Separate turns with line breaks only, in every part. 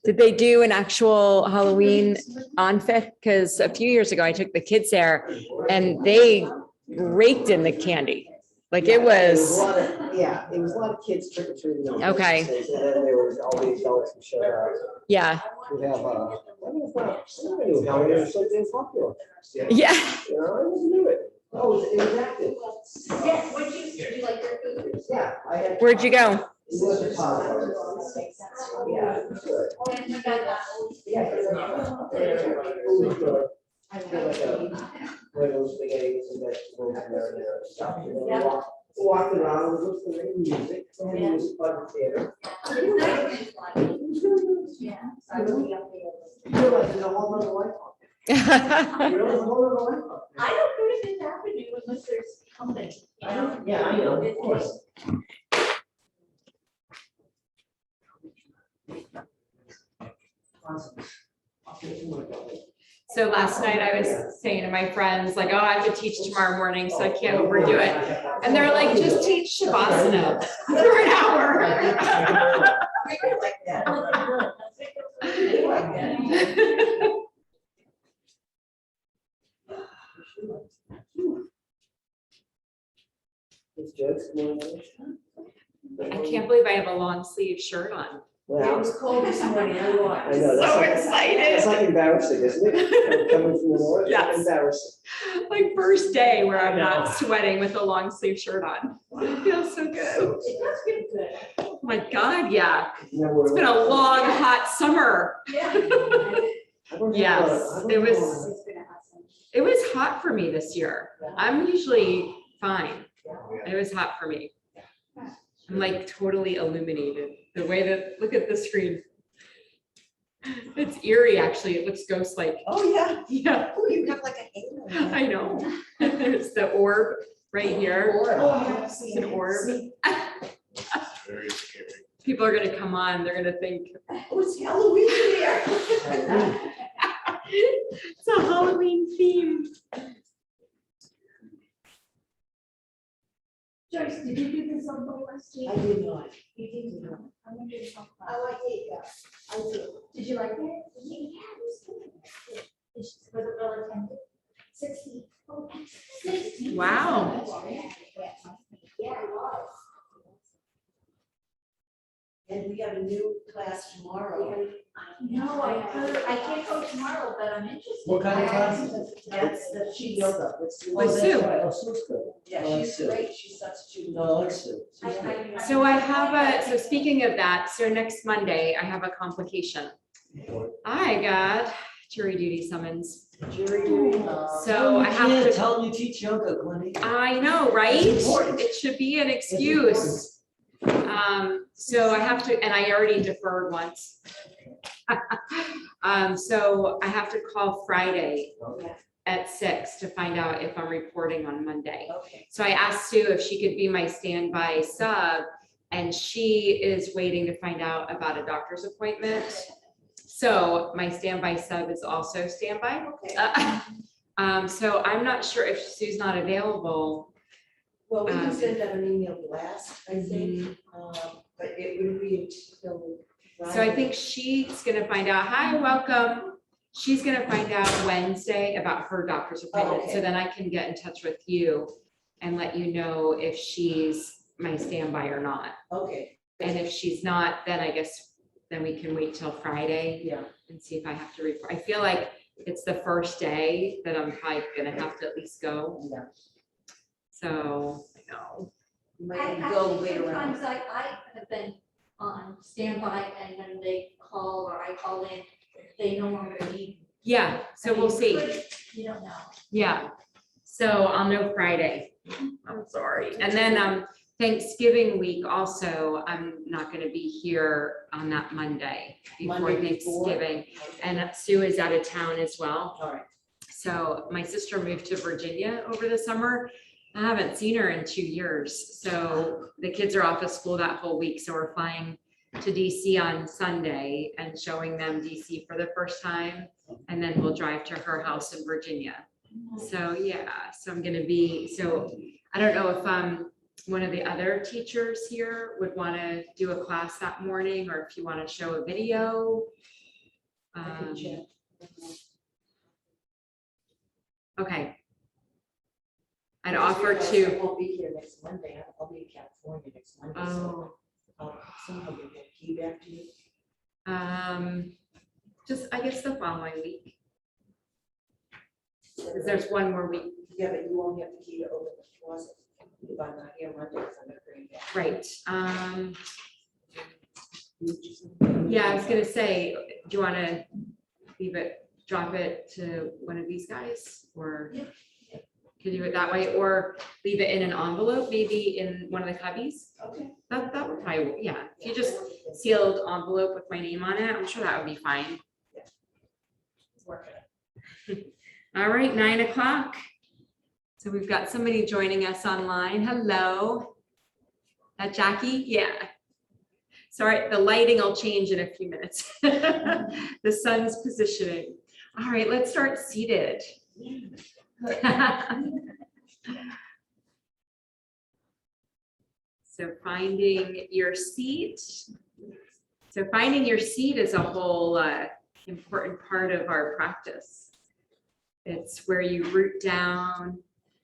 Did they do an actual Halloween on Fifth? Because a few years ago, I took the kids there and they raked in the candy. Like it was.
Yeah, it was a lot of kids trick or treating.
Okay.
And then there was all the adults who showed up.
Yeah.
We have, I mean, it's not, somebody Halloween was so damn popular.
Yeah.
You know, I just knew it. Oh, it was active.
Yes, would you like their food?
Yeah. I had.
Where'd you go?
It was a pop. Yeah. it was good.
And we got
Yeah. It was good. I feel like those spaghetti and vegetables and there and stuff. And then we walked around, we listened to the music, and it was fun theater.
Yeah.
You feel like there's a whole nother life out there. You know, there's a whole nother life out there.
I don't go to Fifth Avenue unless there's company, you know?
Yeah, I know, of course. Awesome. Okay, you wanna go ahead.
So last night I was saying to my friends, like, oh, I have to teach tomorrow morning, so I can't overdo it. And they're like, just teach Shavasana for an hour.
Like that.
It's jokes.
I can't believe I have a long sleeve shirt on.
It
Wow.
was cold this morning, I
I know,
walked.
that's
So
like,
excited.
it's like embarrassing, isn't it? Coming from the north, it's
Yes.
embarrassing.
Like first day where I'm not sweating with a long sleeve shirt on. It feels so good.
It does feel good.
Oh my God, yeah.
You know,
It's been a long, hot summer.
Yeah.
Yes, it was hot for me this year. I'm usually fine. It was hot for me. I'm like totally illuminated. The way that, look at the screen. It's eerie, actually. It looks ghost-like.
Oh, yeah.
Yeah,
Oh, you have like a halo.
I know. There's the orb right here.
Oh,
It's an orb.
Very scary.
People are gonna come on, they're gonna think,
Oh, it's Halloween here.
it's a Halloween theme.
Joyce, did you do this on the last week?
I did not.
You did not. I'm gonna do something.
I like it, yeah. I do.
Did you like it? Yeah, it was good. Was it well attended? 60. Oh, 60.
Wow.
Yeah, it was.
And we got a new class tomorrow.
No, I heard, I can't go tomorrow, but I'm interested.
What kind of
I-
classes?
That's the
She
she's.
yoga. It's-
With
oh, that's
Sue.
right. Oh, Sue's good.
Yeah,
Oh,
she's
Sue.
great. She's substitute.
No, it's Sue.
So I have so speaking of that, so next Monday, I have a complication. I got jury duty summons.
Jury duty.
So I have to,
Tell them you teach yoga, Glennie.
I know, right?
It's important.
It should be an excuse. So I have to, and I already deferred once. So I have to call Friday at 6 to find out if I'm reporting on Monday.
Okay.
So I asked Sue if she could be my standby sub, and she is waiting to find out about a doctor's appointment. So my standby sub is also standby.
Okay.
So I'm not sure if Sue's not available.
Well, we can send out an email blast, I think,
Mhm.
but it wouldn't be until.
So I think she's gonna find out, hi, welcome. She's gonna find out Wednesday about her doctor's appointment, so
okay.
then I can get in touch with you and let you know if she's my standby or not.
Okay.
And if she's not, then I guess, then we can wait till Friday
Yeah.
and see if I have to report. I feel like it's the first day that I'm probably gonna have to at least go.
Yeah.
So, I know.
You might go later on.
Sometimes I have been on standby and then they call or I call in, they no longer need.
Yeah, so we'll see.
You don't know.
Yeah, so I'll know Friday. I'm sorry. And then Thanksgiving week also, I'm not gonna be here on that Monday before
Monday before?
Thanksgiving. And Sue is out of town as well.
All right.
So my sister moved to Virginia over the summer. I haven't seen her in 2 years. So the kids are off of school that whole week. So we're flying to DC on Sunday and showing them DC for the first time. And then we'll drive to her house in Virginia. So yeah, so I'm gonna be, so I don't know if one of the other teachers here would want to do a class that morning, or if you want to show a video.
I can check.
Okay. I'd
I just
offer
realized I
to,
won't be here next Monday. I'll be in California next Monday, so
oh,
I'll somehow get that key back to you.
just, I guess the following week, because there's one more week,
Yeah, but you won't have the key to open the closet if I'm not here Monday, because I'm gonna bring it back.
right? Yeah, I was gonna say, do you want to leave it, drop it to one of these guys, or?
Yeah.
Could do it that way, or leave it in an envelope, maybe in one of the cubbies.
Okay.
That would probably, yeah, if you just sealed envelope with my name on it, I'm sure that would be fine.
Work it.
All right, 9 o'clock. So we've got somebody joining us online. Hello. That Jackie? Yeah. Sorry, the lighting will change in a few minutes. The sun's positioning. All right, let's start seated. So finding your seat. So finding your seat is a whole important part of our practice. It's where you root down,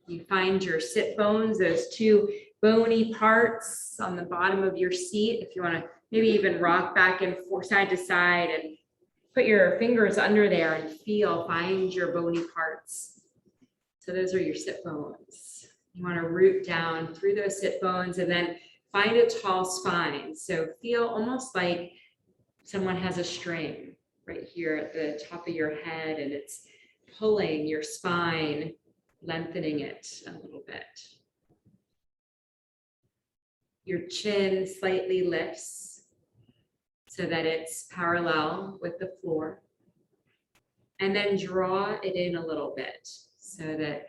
you find your sit bones, those two bony parts on the bottom of your seat. If you want to maybe even rock back and forth, side to side, and put your fingers under there and find your bony parts. So those are your sit bones. You want to root down through those sit bones and then find a tall spine. So feel almost like someone has a string right here at the top of your head, and it's pulling your spine, lengthening it a little bit. Your chin slightly lifts so that it's parallel with the floor. And then draw it in a little bit so that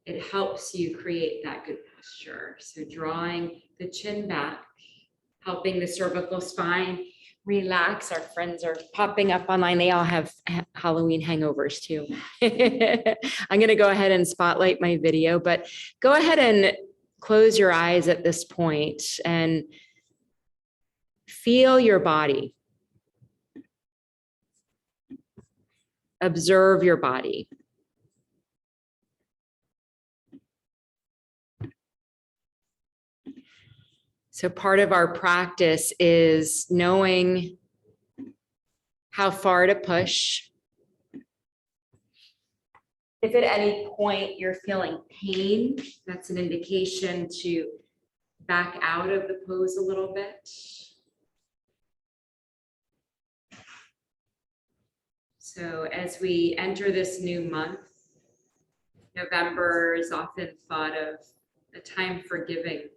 it helps you create that good posture. So drawing the chin back, helping the cervical spine relax. Our friends are popping up online. They all have Halloween hangovers too. I'm going to go ahead and spotlight my video, but go ahead and close your eyes at this point and feel your body. Observe your body. So part of our practice is knowing how far to push. If at any point you're feeling pain, that's an indication to back out of the pose a little bit. So as we enter this new month, November is often thought of a time for giving,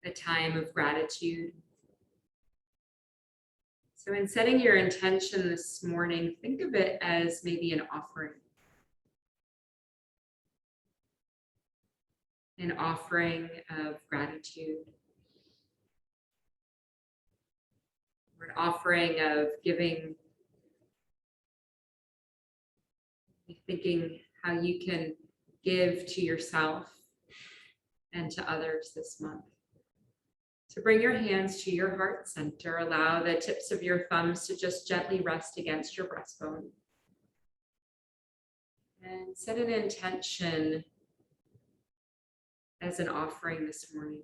a time of gratitude. So in setting your intention this morning, think of it as maybe an offering. An offering of gratitude. Or an offering of giving. Thinking how you can give to yourself and to others this month. So bring your hands to your heart center. Allow the tips of your thumbs to just gently rest against your breastbone. And set an intention as an offering this morning.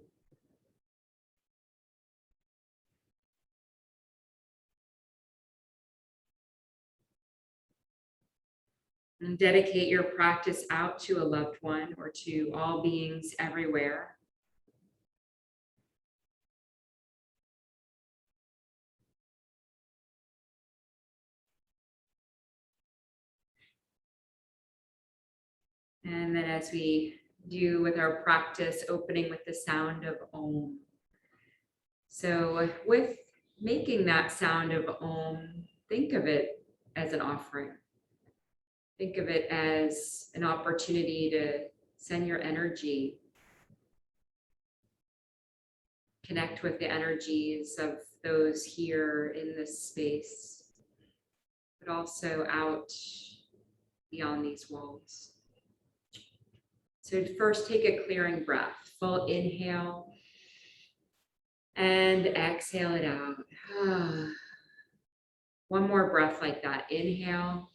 And dedicate your practice out to a loved one or to all beings everywhere. And then as we do with our practice, opening with the sound of Om. So with making that sound of Om, think of it as an offering. Think of it as an opportunity to send your energy, connect with the energies of those here in this space, but also out beyond these walls. So first take a clearing breath, full inhale and exhale it out. One more breath like that. Inhale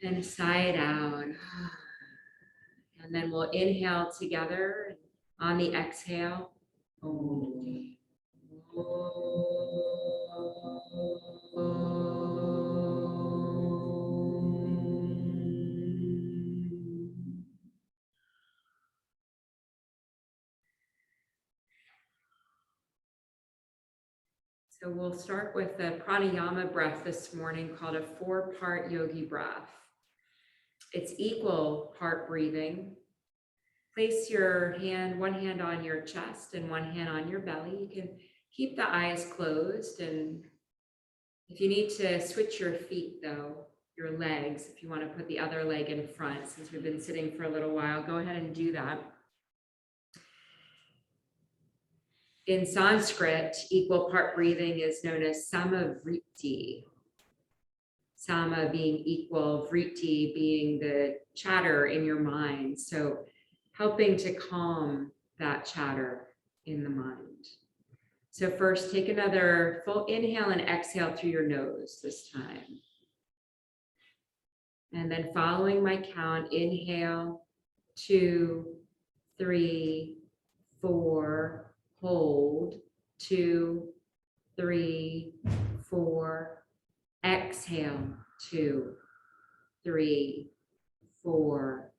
and sigh it out. And then we'll inhale together on the exhale. So we'll start with the pranayama breath this morning called a 4-part yogi breath. It's equal part breathing. Place your hand, one hand on your chest and one hand on your belly. You can keep the eyes closed, and if you need to switch your feet though, your legs, if you want to put the other leg in front, since we've been sitting for a little while, go ahead and do that. In Sanskrit, equal part breathing is known as samavritti. Sama being equal, vritti being the chatter in your mind. So helping to calm that chatter in the mind. So first take another full inhale and exhale through your nose this time. And then following my count, inhale, 2, 3, 4, hold, 2, 3, 4, exhale, 2, 3, 4,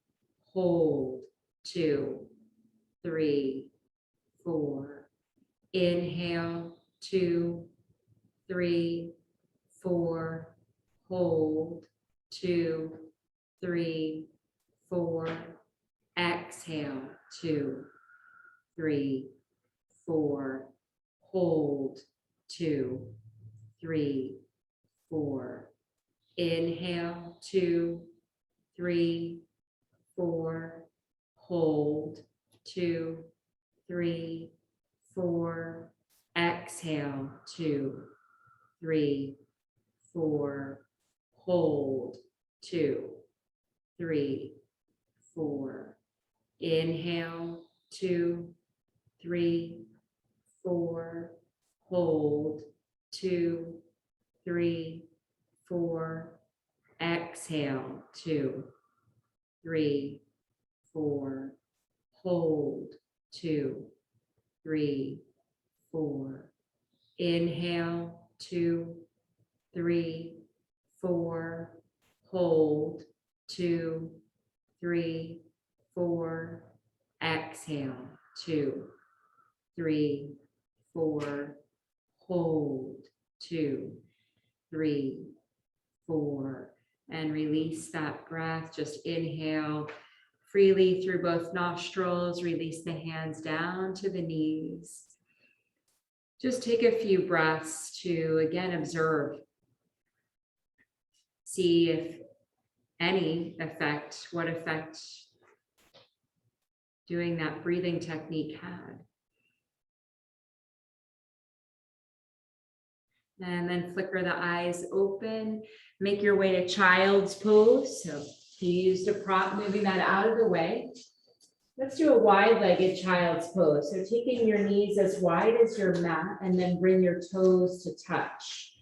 hold, 2, 3, 4, inhale, 2, 3, 4, hold, 2, 3, 4, exhale, 2, 3, 4, hold, 2, 3, 4, inhale, 2, 3, 4, hold, 2, 3, 4, exhale, 2, 3, 4, hold, 2, 3, 4, inhale, 2, 3, 4, hold, 2, 3, 4, exhale, 2, 3, 4, hold, 2, 3, 4, inhale, 2, 3, 4, hold, 2, 3, 4, exhale, 2, 3, 4, hold, 2, 3, 4, and release that breath. Just inhale freely through both nostrils, release the hands down to the knees. Just take a few breaths to again observe. See if any effect, what effect doing that breathing technique had. And then flicker the eyes open. Make your way to child's pose. So if you used a prop, moving that out of the way. Let's do a wide-legged child's pose. So taking your knees as wide as your mat and then bring your toes to touch.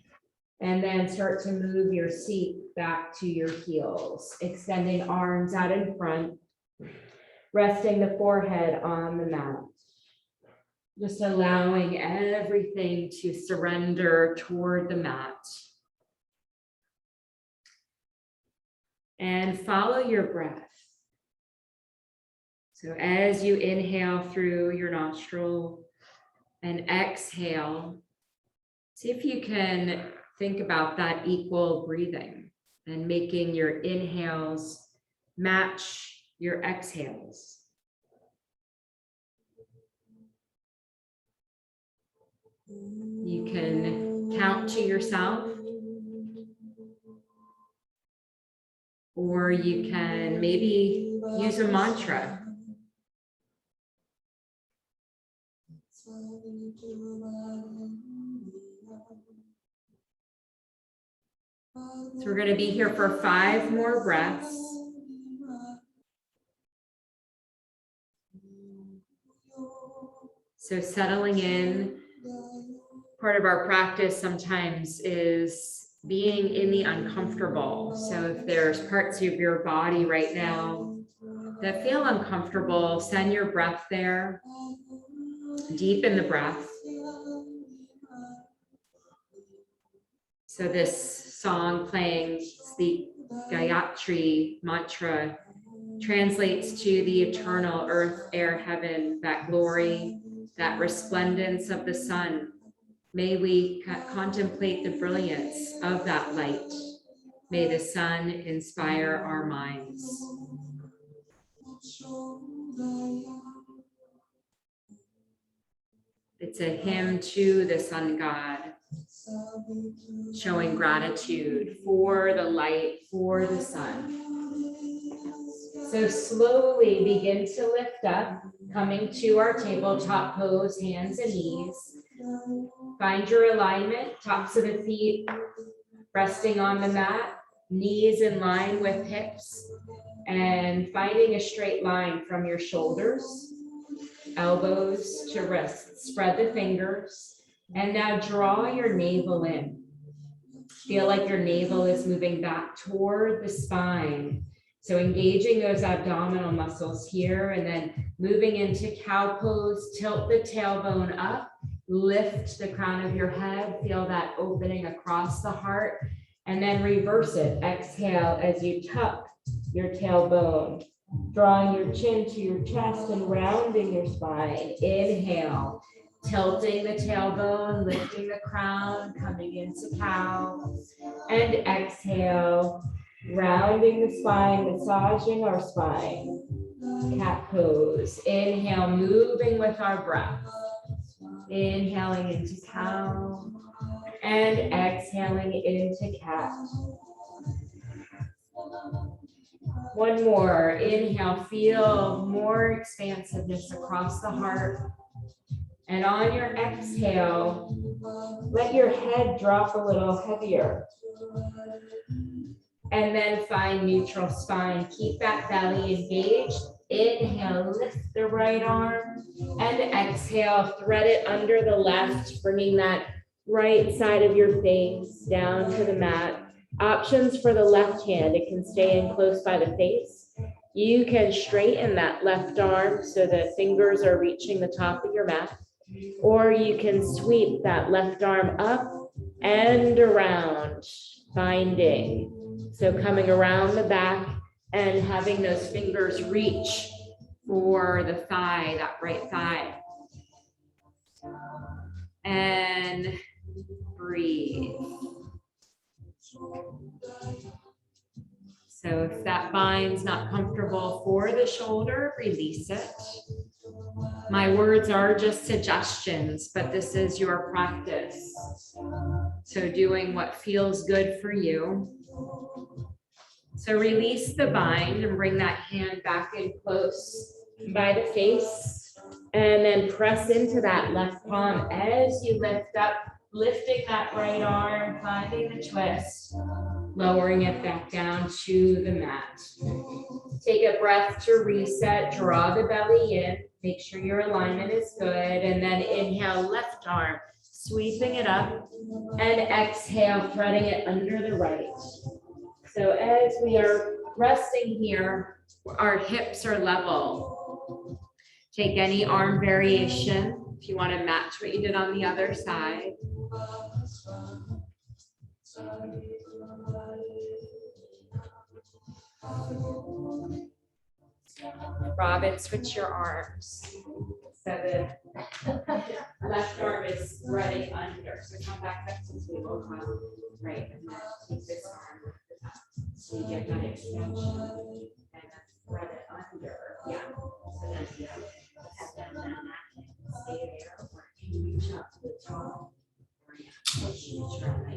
And then start to move your seat back to your heels, extending arms out in front, resting the forehead on the mat. Just allowing everything to surrender toward the mat. And follow your breath. So as you inhale through your nostril and exhale, see if you can think about that equal breathing and making your inhales match your exhales. You can count to yourself, or you can maybe use a mantra. So we're going to be here for 5 more breaths. So settling in, part of our practice sometimes is being in the uncomfortable. So if there's parts of your body right now that feel uncomfortable, send your breath there. Deepen the breath. So this song playing, the Gayatri mantra, translates to the eternal earth, air, heaven, that glory, that resplendence of the sun. May we contemplate the brilliance of that light. May the sun inspire our minds. It's a hymn to the sun god, showing gratitude for the light, for the sun. So slowly begin to lift up, coming to our tabletop pose, hands and knees. Find your alignment, tops of the feet resting on the mat, knees in line with hips, and finding a straight line from your shoulders, elbows to wrists. Spread the fingers, and now draw your navel in. Feel like your navel is moving back toward the spine. So engaging those abdominal muscles here, and then moving into cow pose, tilt the tailbone up, lift the crown of your head, feel that opening across the heart, and then reverse it. Exhale as you tuck your tailbone, drawing your chin to your chest and rounding your spine. Inhale, tilting the tailbone, lifting the crown, coming into cow, and exhale, rounding the spine, massaging our spine. Cat pose. Inhale, moving with our breath. Inhaling into cow and exhaling into cat. One more. Inhale, feel more expansiveness across the heart. And on your exhale, let your head drop a little heavier. And then find neutral spine. Keep that belly engaged. Inhale, lift the right arm. And exhale, thread it under the left, bringing that right side of your face down to the mat. Options for the left hand. It can stay in close by the face. You can straighten that left arm so the fingers are reaching the top of your mat. Or you can sweep that left arm up and around, finding. So coming around the back and having those fingers reach for the thigh, that right thigh. And breathe. So if that bind's not comfortable for the shoulder, release it. My words are just suggestions, but this is your practice. So doing what feels good for you. So release the bind and bring that hand back in close by the face. And then press into that left palm as you lift up, lifting that right arm, finding the twist, lowering it back down to the mat. Take a breath to reset, draw the belly in, make sure your alignment is good, and then inhale, left arm, sweeping it up, and exhale, threading it under the right. So as we are resting here, our hips are level. Take any arm variation if you want to match what you did on the other side. Robin, switch your arms. So the left arm is spreading under. So come back up to tabletop. Right, and then take this arm lift it up. So you get that extension. And then thread it under. Yeah. So then you and then that can stay there, or you can reach up to the top, or you push and try.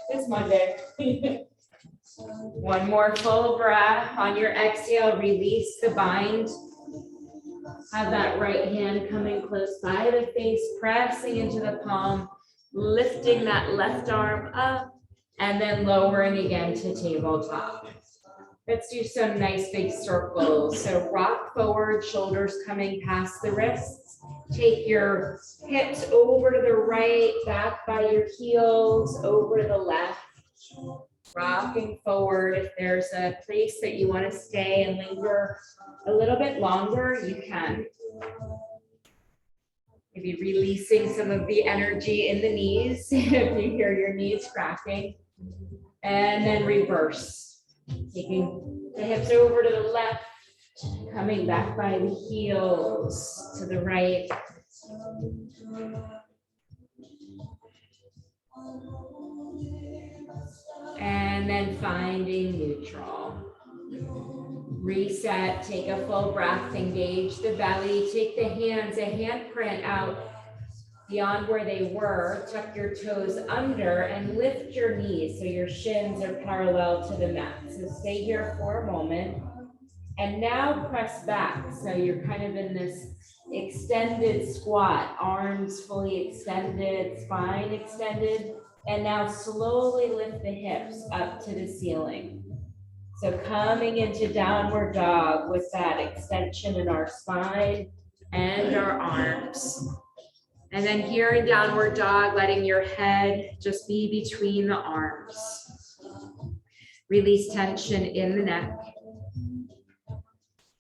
It's Monday. One more full breath. On your exhale, release the bind. Have that right hand coming close by the face, pressing into the palm, lifting that left arm up, and then lowering again to tabletop. Let's do some nice big circles. So rock forward, shoulders coming past the wrists. Take your hips over to the right, back by your heels, over to the left. Rocking forward. If there's a place that you want to stay and linger a little bit longer, you can. Maybe releasing some of the energy in the knees if you hear your knees cracking. And then reverse. Taking the hips over to the left, coming back by the heels to the right. And then finding neutral. Reset, take a full breath, engage the belly, take the hands, a handprint out beyond where they were, tuck your toes under and lift your knees so your shins are parallel to the mat. So stay here for a moment. And now press back. So you're kind of in this extended squat, arms fully extended, spine extended. And now slowly lift the hips up to the ceiling. So coming into downward dog with that extension in our spine and our arms. And then here in downward dog, letting your head just be between the arms. Release tension in the neck.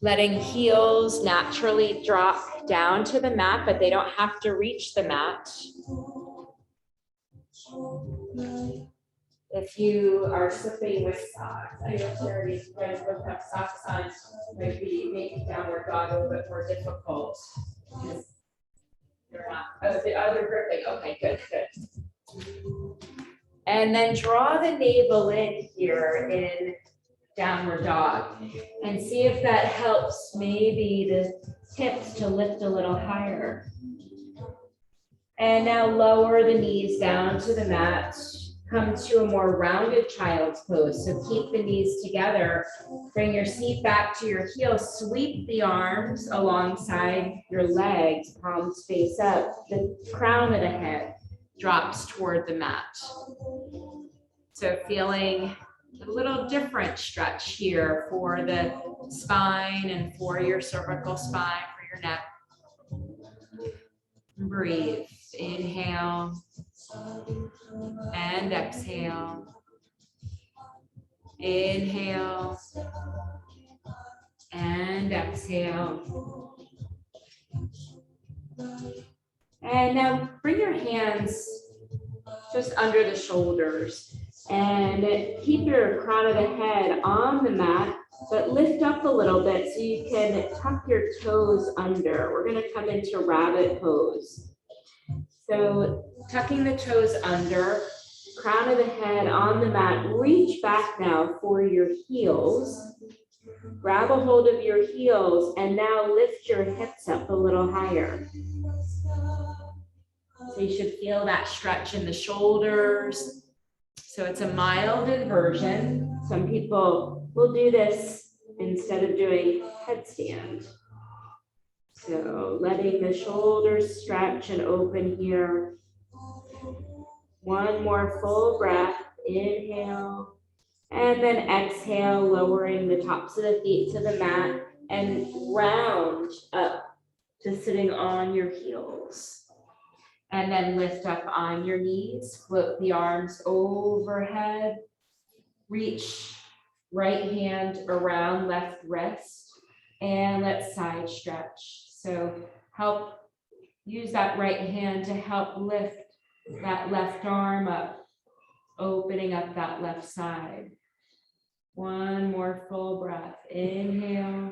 Letting heels naturally drop down to the mat, but they don't have to reach the mat. If you are slipping with socks, I know Terry, you guys both have socks on, might be making downward dog a little bit more difficult. You're not, oh, the other gripping, okay, good. And then draw the navel in here in downward dog and see if that helps maybe the hips to lift a little higher. And now lower the knees down to the mat. Come to a more rounded child's pose. So keep the knees together. Bring your seat back to your heels. Sweep the arms alongside your legs, palms face up. The crown of the head drops toward the mat. So feeling a little different stretch here for the spine and for your cervical spine, for your neck. Breathe. Inhale. And exhale. Inhale. And exhale. And now bring your hands just under the shoulders and keep your crown of the head on the mat, but lift up a little bit so you can tuck your toes under. We're going to come into rabbit pose. So tucking the toes under, crown of the head on the mat, reach back now for your heels. Grab a hold of your heels and now lift your hips up a little higher. So you should feel that stretch in the shoulders. So it's a mild inversion. Some people will do this instead of doing headstand. So letting the shoulders stretch and open here. One more full breath. Inhale. And then exhale, lowering the tops of the feet to the mat and round up to sitting on your heels. And then lift up on your knees, float the arms overhead, reach right hand around left wrist, and let's side stretch. So help use that right hand to help lift that left arm up, opening up that left side. One more full breath. Inhale,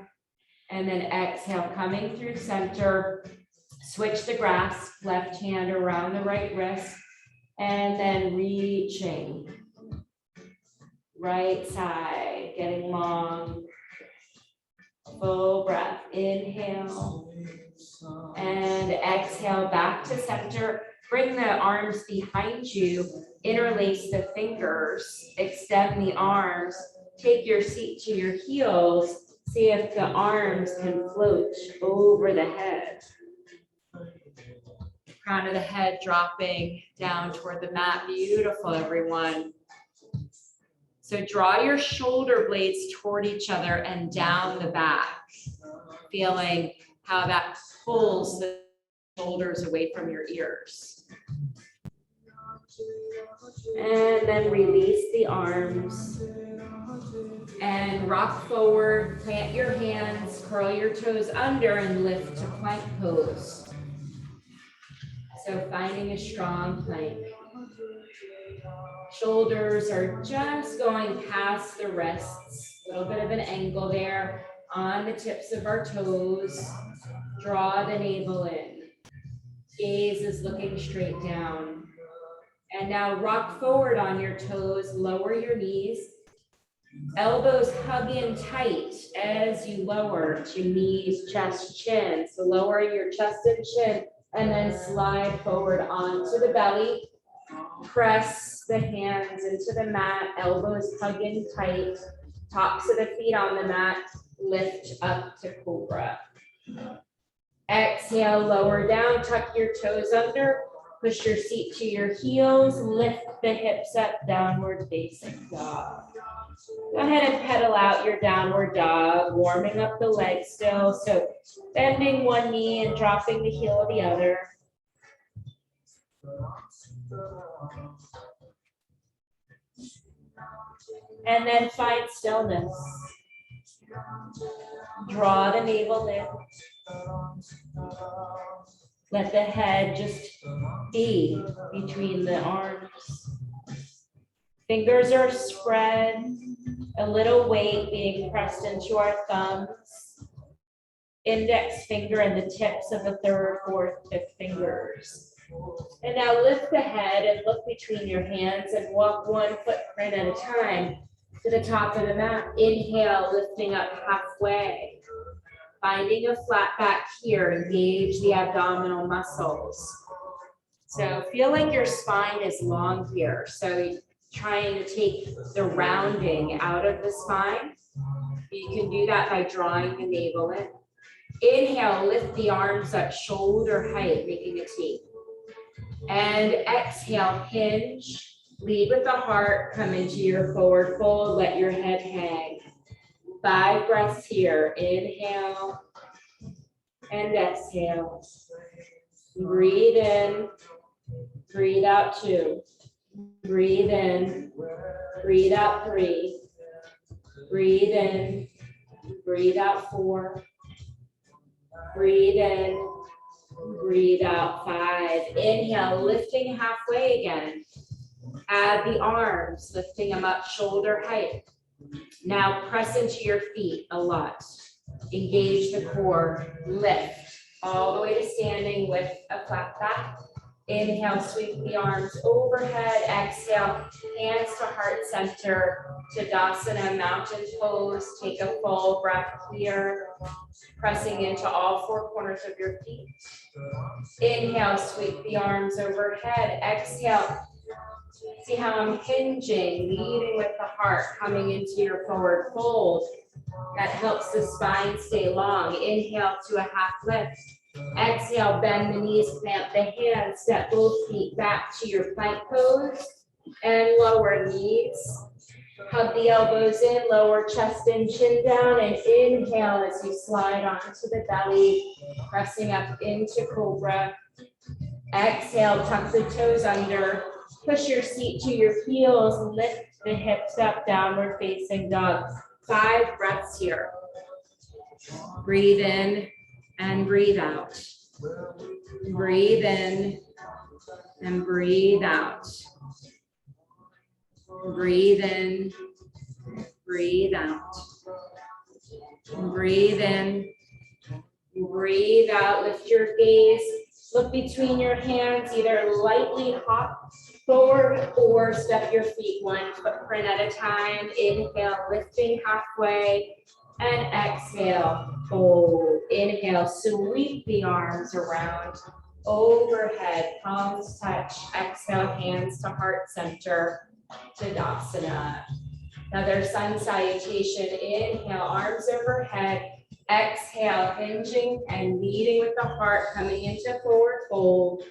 and then exhale, coming through center. Switch the grasp, left hand around the right wrist, and then reaching. Right side, getting long. Full breath. Inhale. And exhale back to center. Bring the arms behind you. Interlace the fingers. Extend the arms. Take your seat to your heels. See if the arms can float over the head. Crown of the head dropping down toward the mat. Beautiful, everyone. So draw your shoulder blades toward each other and down the back, feeling how that pulls the shoulders away from your ears. And then release the arms. And rock forward, plant your hands, curl your toes under and lift to plank pose. So finding a strong plank. Shoulders are just going past the wrists, a little bit of an angle there on the tips of our toes. Draw the navel in. Gaze is looking straight down. And now rock forward on your toes, lower your knees. Elbows hug in tight as you lower to knees, chest, chin. So lower your chest and chin and then slide forward onto the belly. Press the hands into the mat, elbows hug in tight, tops of the feet on the mat, lift up to cobra. Exhale, lower down, tuck your toes under, push your seat to your heels, lift the hips up, downward facing dog. Go ahead and pedal out your downward dog, warming up the legs still. So bending one knee and dropping the heel of the other. And then find stillness. Draw the navel in. Let the head just be between the arms. Fingers are spread, a little weight being pressed into our thumbs. Index finger and the tips of the third, fourth, fifth fingers. And now lift the head and look between your hands and walk one footprint at a time to the top of the mat. Inhale, lifting up halfway. Finding a flat back here, engage the abdominal muscles. So feel like your spine is long here. So trying to take the rounding out of the spine. You can do that by drawing the navel in. Inhale, lift the arms up shoulder height, making a T. And exhale, hinge, lead with the heart, come into your forward fold, let your head hang. 5 breaths here. Inhale and exhale. Breathe in, breathe out 2. Breathe in, breathe out 3. Breathe in, breathe out 4. Breathe in, breathe out 5. Inhale, lifting halfway again. Add the arms, lifting them up shoulder height. Now press into your feet a lot. Engage the core, lift all the way to standing with a flat back. Inhale, sweep the arms overhead. Exhale, hands to heart center, Tadasana, mountain pose. Take a full breath here, pressing into all 4 corners of your feet. Inhale, sweep the arms overhead. Exhale, see how I'm hinging, leading with the heart, coming into your forward fold. That helps the spine stay long. Inhale to a half lift. Exhale, bend the knees, plant the hands, step both feet back to your plank pose and lower knees. Hug the elbows in, lower chest and chin down, and inhale as you slide onto the belly, pressing up into cobra. Exhale, tuck the toes under, push your seat to your heels, lift the hips up, downward facing dog. 5 breaths here. Breathe in and breathe out. Breathe in and breathe out. Breathe in, breathe out. Breathe in, breathe out. Lift your gaze. Look between your hands, either lightly hop forward or step your feet 1 footprint at a time. Inhale, lifting halfway, and exhale, fold. Inhale, sweep the arms around, overhead, palms touch. Exhale, hands to heart center, Tadasana. Another sun salutation. Inhale, arms overhead. Exhale, hinging and leading with the heart, coming into forward fold.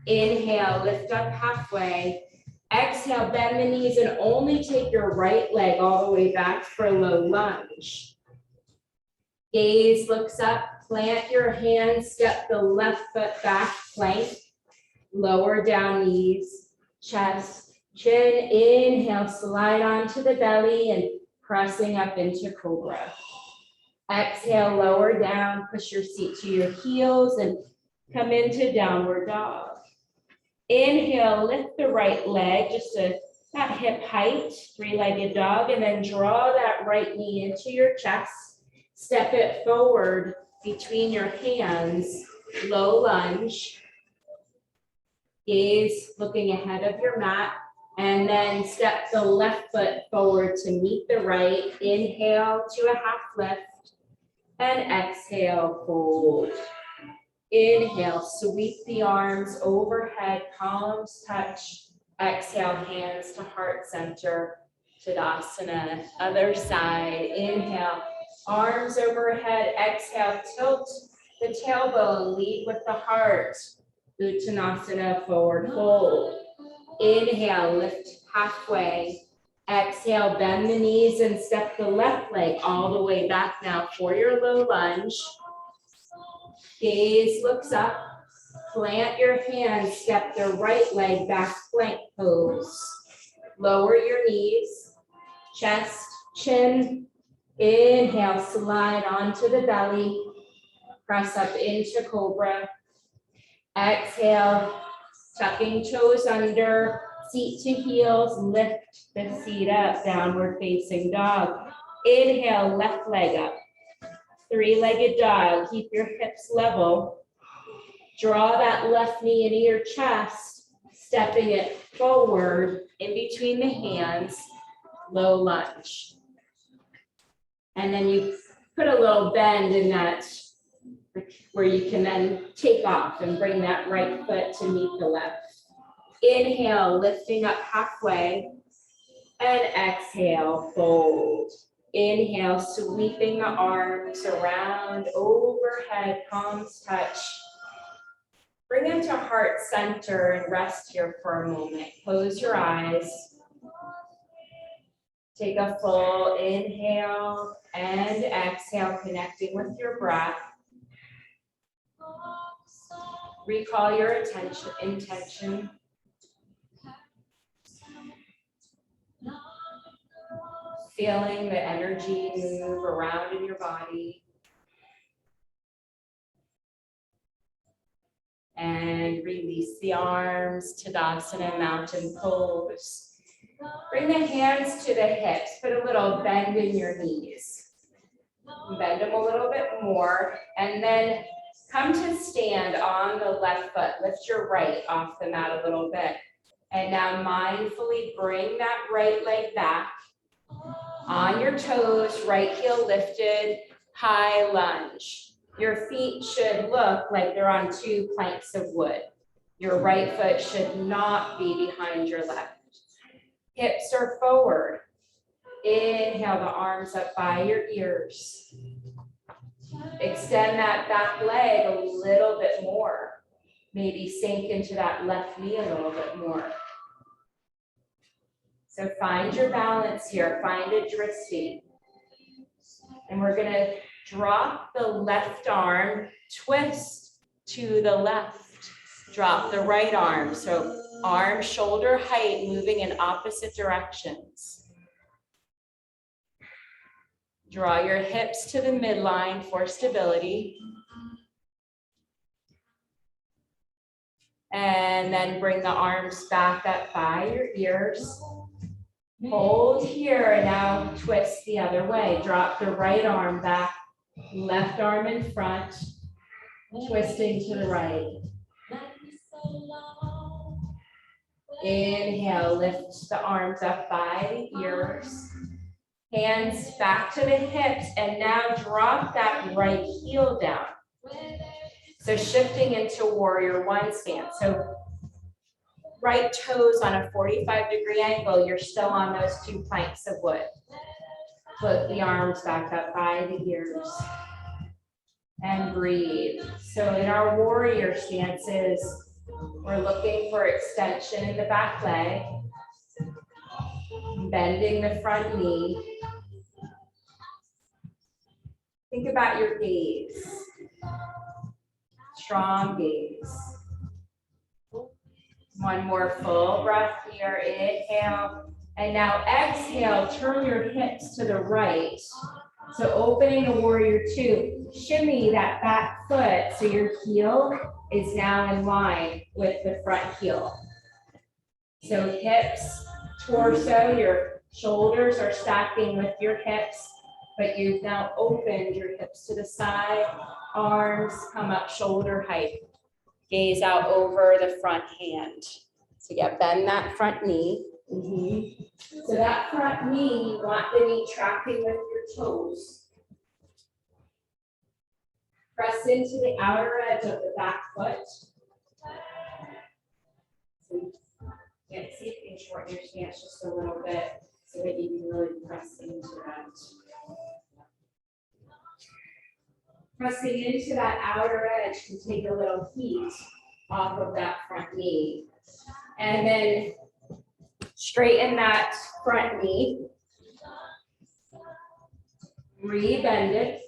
Inhale, lift up halfway.
Exhale, bend the knees and only take your right leg all the way back for low lunge. Gaze looks up, plant your hands, step the left foot back, plank, lower down knees, chest, chin, inhale, slide onto the belly and pressing up into cobra. Exhale, lower down, push your seat to your heels and come into downward dog. Inhale, lift the right leg just to that hip height, three-legged dog, and then draw that right knee into your chest. Step it forward between your hands, low lunge. Gaze looking ahead of your mat, and then step the left foot forward to meet the right. Inhale to a half lift, and exhale, fold. Inhale, sweep the arms overhead, palms touch. Exhale, hands to heart center, Tadasana. Other side, inhale, arms overhead. Exhale, tilt the tailbone, lead with the heart. Uttanasana, forward fold. Inhale, lift halfway. Exhale, bend the knees and step the left leg all the way back now for your low lunge. Gaze looks up, plant your hands, step the right leg back, plank pose. Lower your knees, chest, chin. Inhale, slide onto the belly, press up into cobra. Exhale, tucking toes under, seat to heels, lift the seat up, downward facing dog. Inhale, left leg up. Three-legged dog, keep your hips level. Draw that left knee into your chest, stepping it forward in between the hands, low lunge. And then you put a little bend in that, where you can then take off and bring that right foot to meet the left. Inhale, lifting up halfway, and exhale, fold. Inhale, sweeping the arms around, overhead, palms touch. Bring them to heart center and rest here for a moment. Close your eyes. Take a full inhale and exhale, connecting with your breath. Recall your intention. Feeling the energy move around in your body. And release the arms, Tadasana, mountain pose. Bring the hands to the hips, put a little bend in your knees. Bend them a little bit more, and then come to stand on the left foot. Lift your right off the mat a little bit. And now mindfully bring that right leg back. On your toes, right heel lifted, high lunge. Your feet should look like they're on two planks of wood. Your right foot should not be behind your left. Hips are forward. Inhale the arms up by your ears. Extend that back leg a little bit more. Maybe sink into that left knee a little bit more. So find your balance here, find a drishti. And we're gonna drop the left arm, twist to the left. Drop the right arm, so arm shoulder height moving in opposite directions. Draw your hips to the midline for stability. And then bring the arms back up by your ears. Hold here and now twist the other way. Drop the right arm back, left arm in front, twisting to the right. Inhale, lift the arms up by the ears. Hands back to the hips, and now drop that right heel down. So shifting into warrior one stance. So right toes on a 45-degree angle, you're still on those two planks of wood. Put the arms back up by the ears. And breathe. So in our warrior stances, we're looking for extension in the back leg. bending the front knee. Think about your gaze. Strong gaze. One more full breath here, inhale. And now exhale, turn your hips to the right. So opening the warrior two, shimmy that back foot so your heel is now in line with the front heel. So hips, torso, your shoulders are stacking with your hips, but you've now opened your hips to the side, arms come up shoulder height, gaze out over the front hand. So yeah, bend that front knee. So that front knee, you want the knee tracking with your toes. Press into the outer edge of the back foot. So yeah, see if you can shorten your stance just a little bit so that you can really press into that. Pressing into that outer edge can take a little heat off of that front knee. And then straighten that front knee. Rebend it.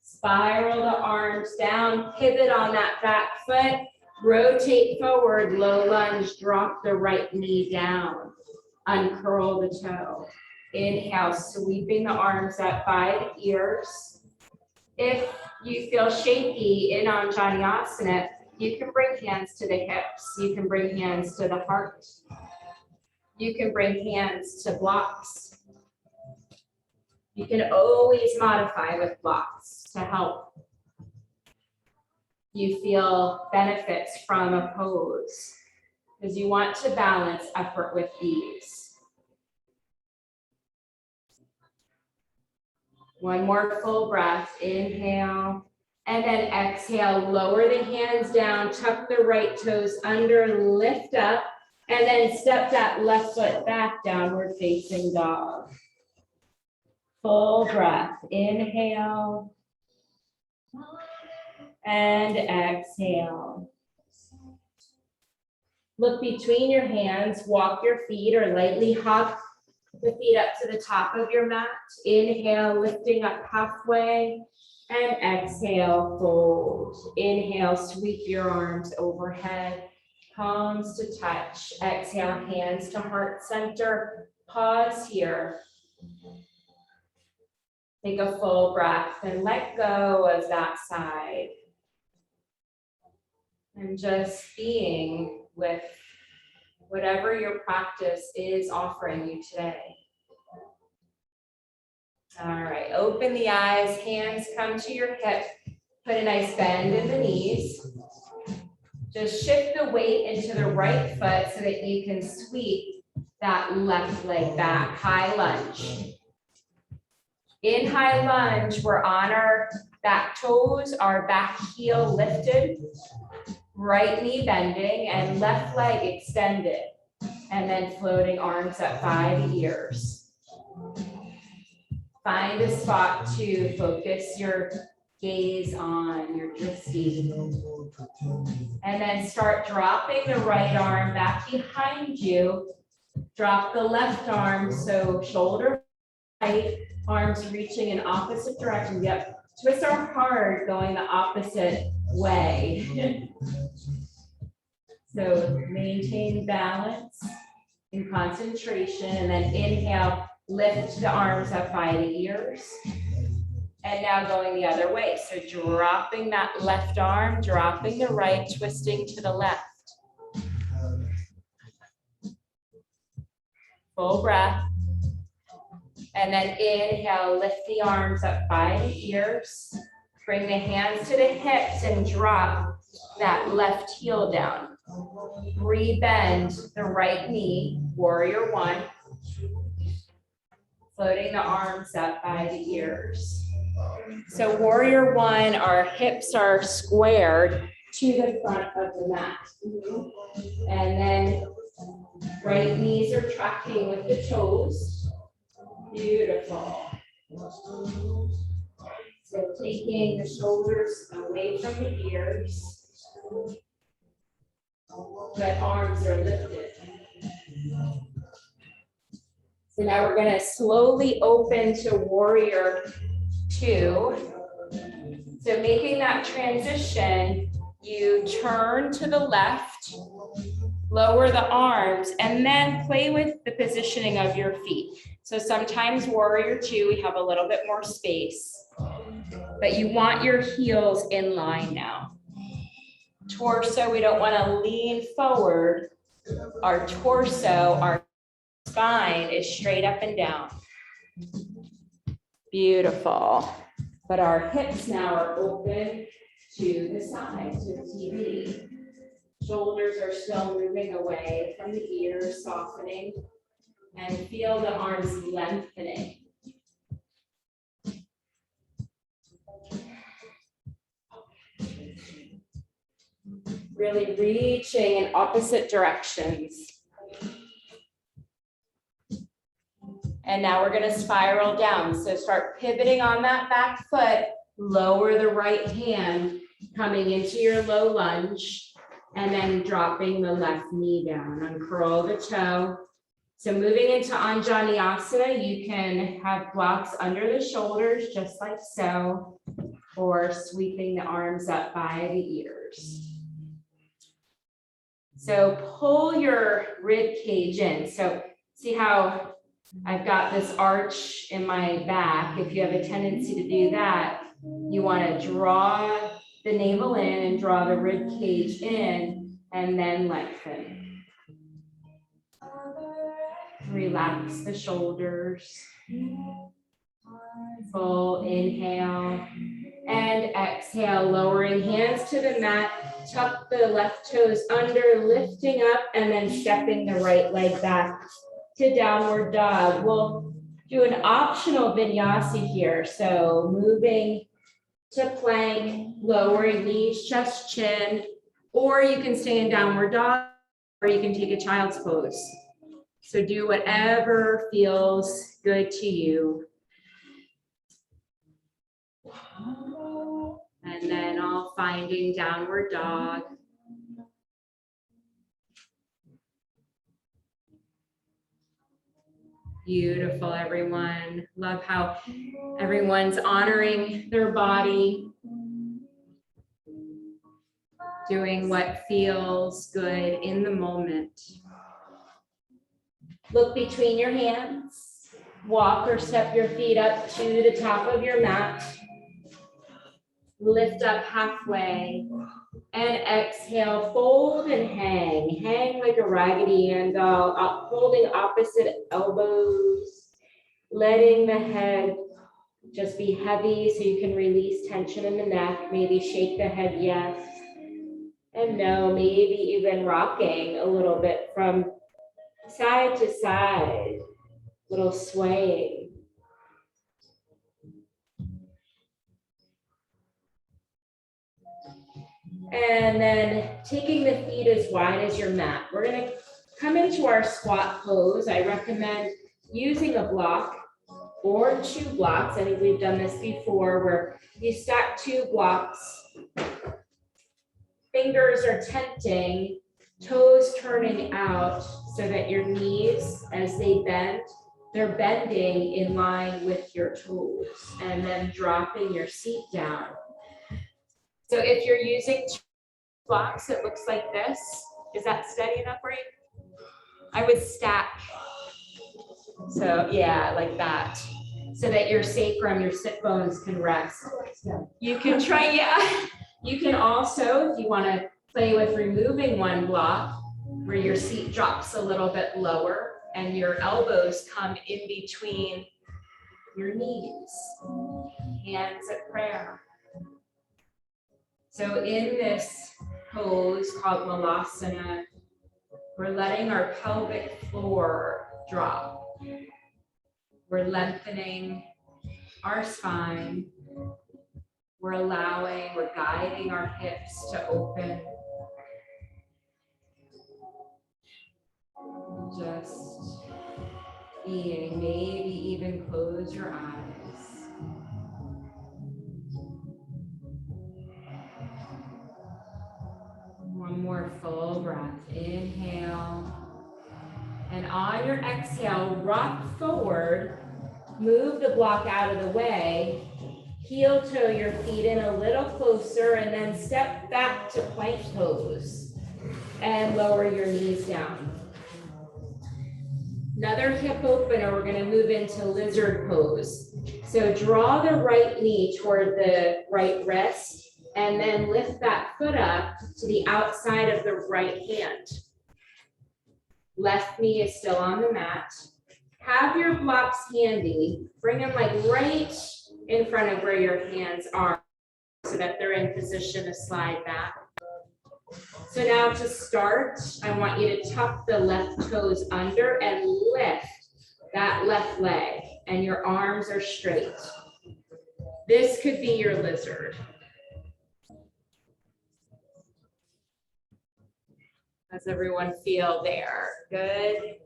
Spiral the arms down, pivot on that back foot, rotate forward, low lunge, drop the right knee down, uncurl the toe. Inhale, sweeping the arms up by the ears. If you feel shaky in Anjaneyasana, you can bring hands to the hips, you can bring hands to the heart, you can bring hands to blocks. You can always modify with blocks to help you feel benefits from a pose, because you want to balance effort with ease. One more full breath, inhale, and then exhale, lower the hands down, tuck the right toes under, lift up, and then step that left foot back, downward facing dog. Full breath, inhale, and exhale. Look between your hands, walk your feet or lightly hop the feet up to the top of your mat. Inhale, lifting up halfway, and exhale, fold. Inhale, sweep your arms overhead, palms to touch. Exhale, hands to heart center. Pause here. Take a full breath and let go of that side. And just being with whatever your practice is offering you today. All right, open the eyes, hands come to your hip, put a nice bend in the knees. Just shift the weight into the right foot so that you can sweep that left leg back, high lunge. In high lunge, we're on our back toes, our back heel lifted, right knee bending, and left leg extended. And then floating arms up by the ears. Find a spot to focus your gaze on, your drishti. And then start dropping the right arm back behind you. Drop the left arm, so shoulder height, arms reaching in opposite directions. Yep, twists are hard going the opposite way. So maintain balance and concentration, and then inhale, lift the arms up by the ears. And now going the other way. So dropping that left arm, dropping the right, twisting to the left. Full breath. And then inhale, lift the arms up by the ears. Bring the hands to the hips and drop that left heel down. Rebend the right knee, warrior one. Floating the arms up by the ears. So warrior one, our hips are squared to the front of the mat. And then right knees are tracking with the toes. Beautiful. So taking the shoulders away from the ears. But arms are lifted. So now we're gonna slowly open to warrior two. So making that transition, you turn to the left, lower the arms, and then play with the positioning of your feet. So sometimes warrior two, we have a little bit more space, but you want your heels in line now. Torso, we don't want to lean forward. Our torso, our spine is straight up and down. Beautiful. But our hips now are open to the side, to the TV. Shoulders are still moving away from the ears, softening, and feel the arms lengthening. Really reaching in opposite directions. And now we're gonna spiral down. So start pivoting on that back foot, lower the right hand, coming into your low lunge, and then dropping the left knee down, uncurl the toe. So moving into Anjaneyasana, you can have blocks under the shoulders, just like so, or sweeping the arms up by the ears. So pull your rib cage in. So see how I've got this arch in my back. If you have a tendency to do that, you want to draw the navel in and draw the rib cage in and then lengthen. Relax the shoulders. Full inhale and exhale, lowering hands to the mat. Tuck the left toes under, lifting up, and then stepping the right leg back to downward dog. We'll do an optional vinyasa here. So moving to plank, lowering knees, chest, chin, or you can stay in downward dog, or you can take a child's pose. So do whatever feels good to you. And then all finding downward dog. Beautiful, everyone. Love how everyone's honoring their body, doing what feels good in the moment. Look between your hands. Walk or step your feet up to the top of your mat. Lift up halfway and exhale, fold and hang. Hang like a Raggedy Ann doll, holding opposite elbows, letting the head just be heavy so you can release tension in the neck. Maybe shake the head yes and no, maybe even rocking a little bit from side to side, little swaying. And then taking the feet as wide as your mat. We're gonna come into our squat pose. I recommend using a block or 2 blocks. I think we've done this before where you stack 2 blocks. Fingers are tenting, toes turning out so that your knees, as they bend, they're bending in line with your toes, and then dropping your seat down. So if you're using 2 blocks, it looks like this. Is that steady enough, right? I would stack. So yeah, like that. So that your sacrum, your sit bones can rest. You can try, yeah. You can also, if you want to play with removing 1 block, where your seat drops a little bit lower and your elbows come in between your knees. Hands at prayer. So in this pose called Malasana, we're letting our pelvic floor drop. We're lengthening our spine. We're guiding our hips to open. Just being, maybe even close your eyes. One more full breath. Inhale. And on on your exhale, rock forward, move the block out of the way, heel toe your feet in a little closer, and then step back to plank pose and lower your knees down. Another hip opener, we're gonna move into lizard pose. So draw the right knee toward the right wrist and then lift that foot up to the outside of the right hand. Left knee is still on the mat. Have your blocks handy. Bring them like right in front of where your hands are so that they're in position to slide back. So now to start, I want you to tuck the left toes under and lift that left leg, and your arms are straight. This could be your lizard. How's everyone feel there? Good.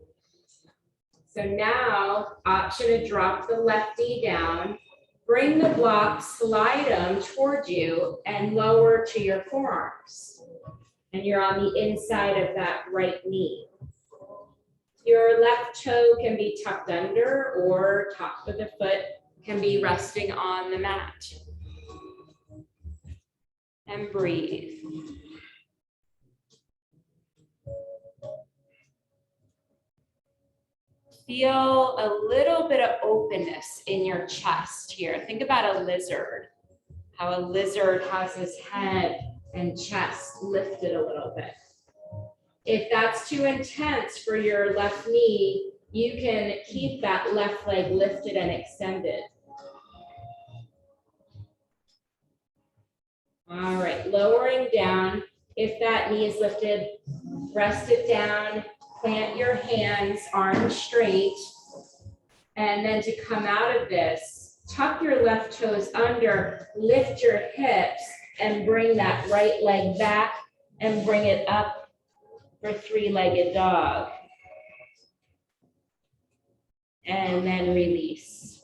So now, option to drop the left knee down, bring the block, slide them toward you, and lower to your forearms. And you're on the inside of that right knee. Your left toe can be tucked under, or top of the foot can be resting on the mat. And breathe. Feel a little bit of openness in your chest here. Think about a lizard, how a lizard has his head and chest lifted a little bit. If that's too intense for your left knee, you can keep that left leg lifted and extended. All right, lowering down. If that knee is lifted, rest it down, plant your hands, arms straight. And then to come out of this, tuck your left toes under, lift your hips, and bring that right leg back and bring it up for three-legged dog. And then release.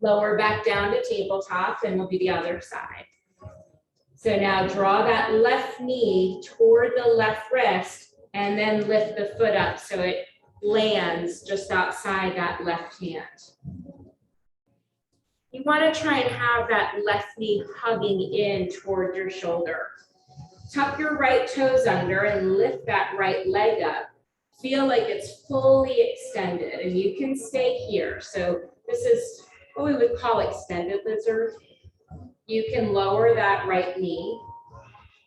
Lower back down to tabletop, and we'll do the other side. So now draw that left knee toward the left wrist and then lift the foot up so it lands just outside that left hand. You want to try and have that left knee hugging in toward your shoulder. Tuck your right toes under and lift that right leg up. Feel like it's fully extended, and you can stay here. So this is what we would call extended lizard. You can lower that right knee.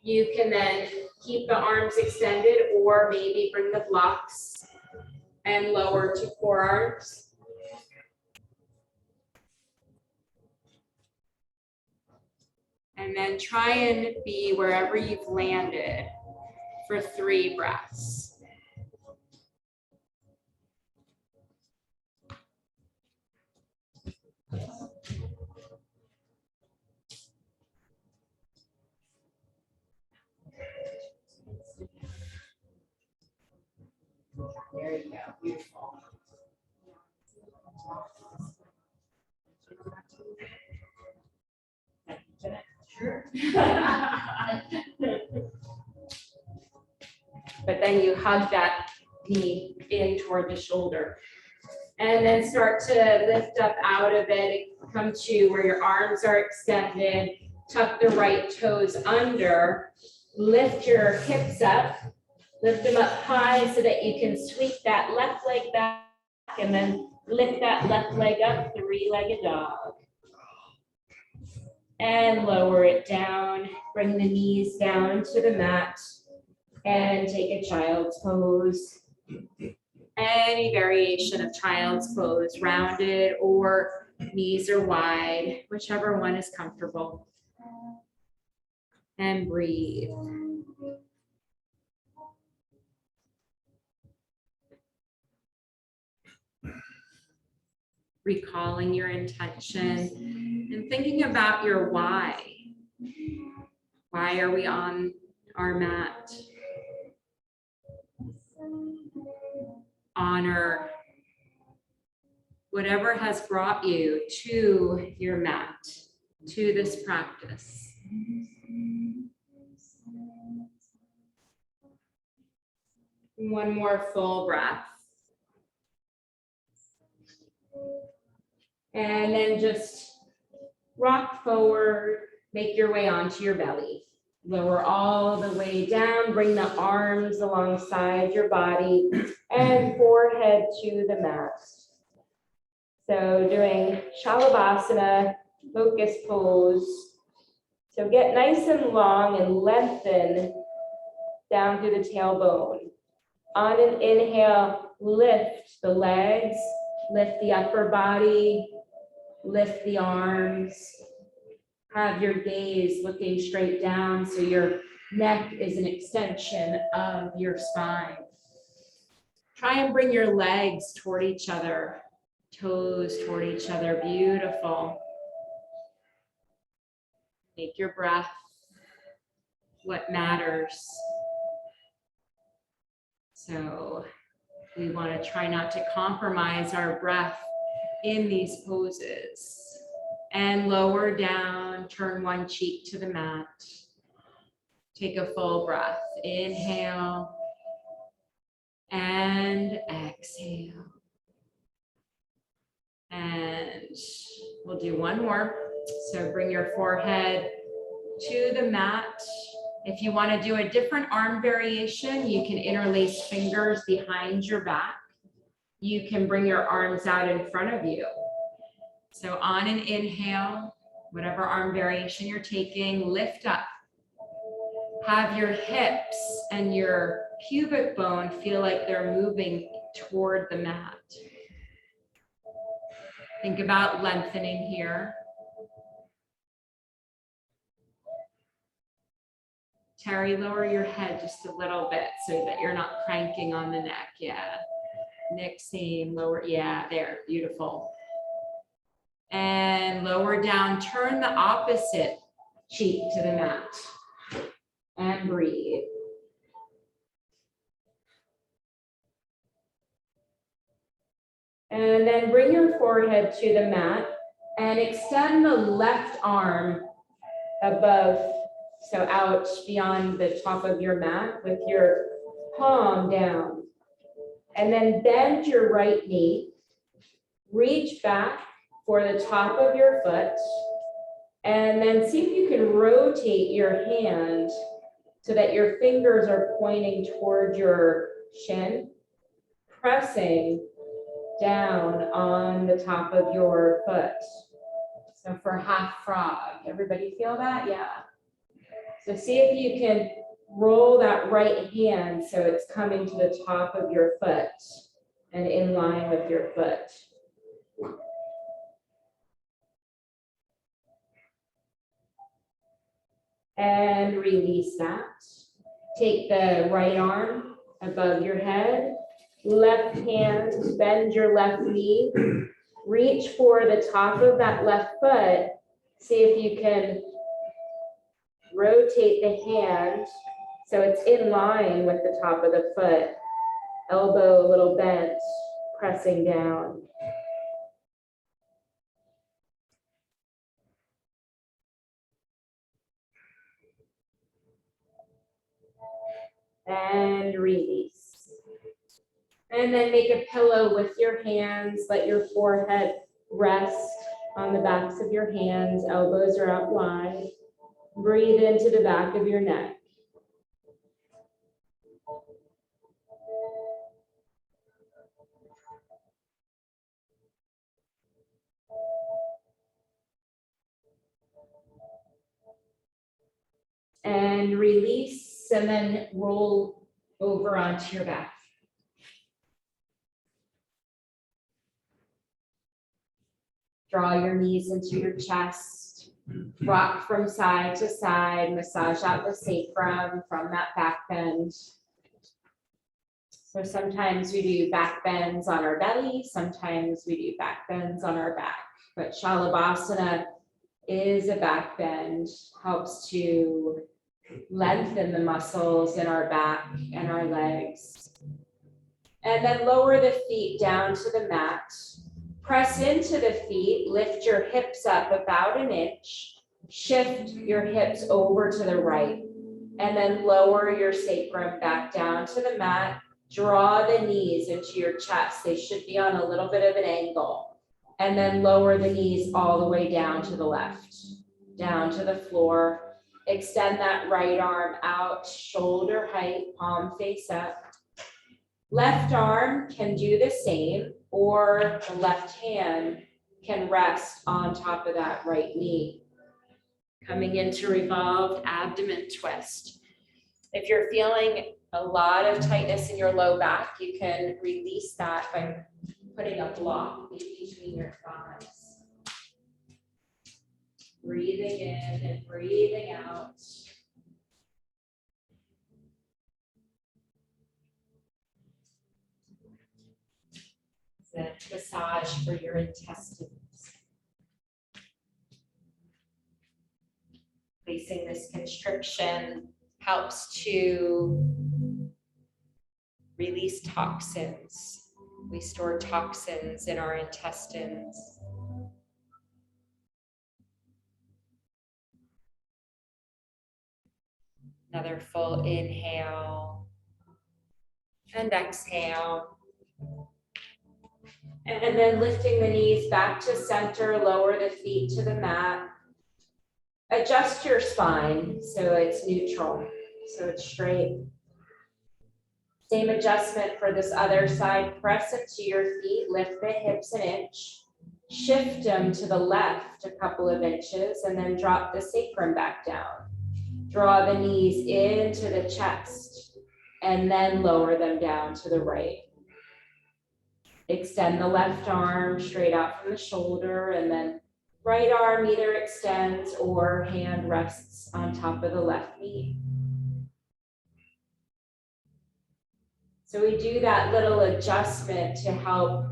You can then keep the arms extended, or maybe bring the blocks and lower to forearms. And then try and be wherever you've landed for 3 breaths. There you go, beautiful. Sure. But then you hug that knee in toward the shoulder. And then start to lift up out of it. Come to where your arms are extended. Tuck the right toes under. Lift your hips up. Lift them up high so that you can sweep that left leg back and then lift that left leg up, 3-legged dog. And lower it down. Bring the knees down to the mat and take a child's pose. Any variation of child's pose, rounded or knees are wide, whichever one is comfortable. And breathe. Recalling your intention and thinking about your why. Why are we on our mat? Honor whatever has brought you to your mat, to this practice. One more full breath. And then just rock forward, make your way onto your belly. Lower all the way down, bring the arms alongside your body and forehead to the mat. So doing Shalabhasana, locust pose. So get nice and long and lengthen down through the tailbone. On an inhale, lift the legs, lift the upper body, lift the arms. Have your gaze looking straight down so your neck is an extension of your spine. Try and bring your legs toward each other, toes toward each other. Beautiful. Make your breath what matters. So we want to try not to compromise our breath in these poses. And lower down, turn one cheek to the mat. Take a full breath. Inhale and exhale. And we'll do one more. So bring your forehead to the mat. If you want to do a different arm variation, you can interlace fingers behind your back. You can bring your arms out in front of you. So on an inhale, whatever arm variation you're taking, lift up. Have your hips and your pubic bone feel like they're moving toward the mat. Think about lengthening here. Terry, lower your head just a little bit so that you're not cranking on the neck. Yeah. Nick, same, lower. Yeah, there, beautiful. And lower down, turn the opposite cheek to the mat and breathe. And then bring your forehead to the mat and extend the left arm above, so out beyond the top of your mat with your palm down. And then bend your right knee, reach back for the top of your foot, and then see if you can rotate your hand so that your fingers are pointing toward your shin, pressing down on the top of your foot. So for half frog, everybody feel that? Yeah. So see if you can roll that right hand so it's coming to the top of your foot and in line with your foot. And release that. Take the right arm above your head, left hand, bend your left knee, reach for the top of that left foot. See if you can rotate the hand so it's in line with the top of the foot. Elbow a little bent, pressing down. And release. And then make a pillow with your hands. Let your forehead rest on the backs of your hands. Elbows are out wide. Breathe into the back of your neck. And release, and then roll over onto your back. Draw your knees into your chest. Rock from side to side. Massage out the sacrum from that back bend. So sometimes we do back bends on our belly. Sometimes we do back bends on our back. But Shalabhasana is a back bend. Helps to lengthen the muscles in our back and our legs. And then lower the feet down to the mat. Press into the feet, lift your hips up about an inch, shift your hips over to the right, and then lower your sacrum back down to the mat Draw the knees into your chest. They should be on a little bit of an angle. And then lower the knees all the way down to the left, down to the floor. Extend that right arm out, shoulder height, palm face up. Left arm can do the same, or the left hand can rest on top of that right knee. Coming into revolved abdomen twist. If you're feeling a lot of tightness in your low back, you can release that by putting a block between your thighs. Breathing in and breathing out. It's a massage for your intestines. Releasing this constriction helps to release toxins. We store toxins in our intestines. Another full inhale and exhale. And then lifting the knees back to center, lower the feet to the mat. Adjust your spine so it's neutral, so it's straight. Same adjustment for this other side. Press into your feet, lift the hips an inch, shift them to the left a couple of inches, and then drop the sacrum back down. Draw the knees into the chest, and then lower them down to the right. Extend the left arm straight out from the shoulder, and then right arm either extends or hand rests on top of the left knee. So we do that little adjustment to help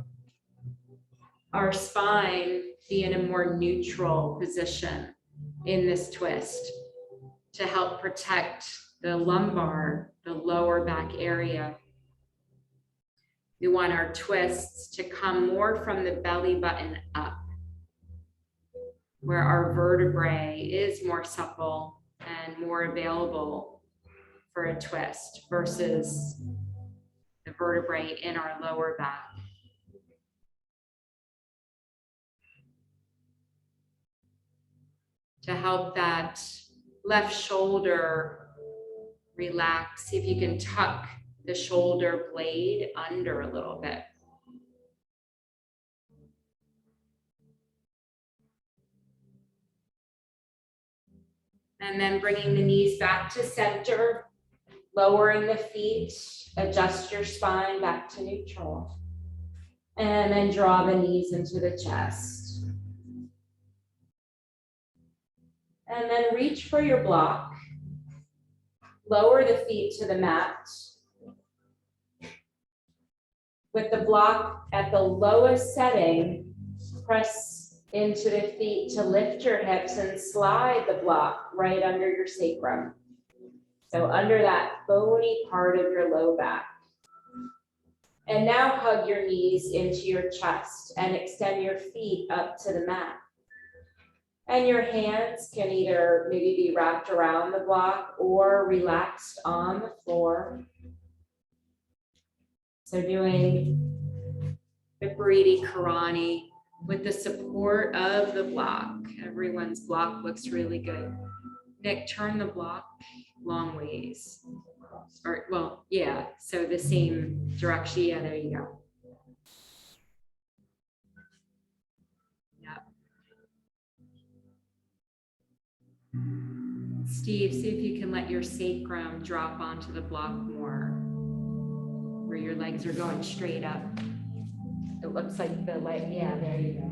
our spine be in a more neutral position in this twist, to help protect the lumbar, the lower back area. We want our twists to come more from the belly button up, where our vertebrae is more supple and more available for a twist versus the vertebrae in our lower back. To help that left shoulder relax, see if you can tuck the shoulder blade under a little bit. And then bringing the knees back to center, lowering the feet, adjust your spine back to neutral. And then draw the knees into the chest. And then reach for your block. Lower the feet to the mat. With the block at the lowest setting, press into the feet to lift your hips and slide the block right under your sacrum. So under that bony part of your low back. And now hug your knees into your chest and extend your feet up to the mat. And your hands can either maybe be wrapped around the block or relaxed on the floor. So doing the Bridi Karani with the support of the block. Everyone's block looks really good. Nick, turn the block long ways. Or, well, yeah, so the same direction. Yeah, there you go. Steve, see if you can let your sacrum drop onto the block more, where your legs are going straight up. It looks like the leg, yeah, there you go.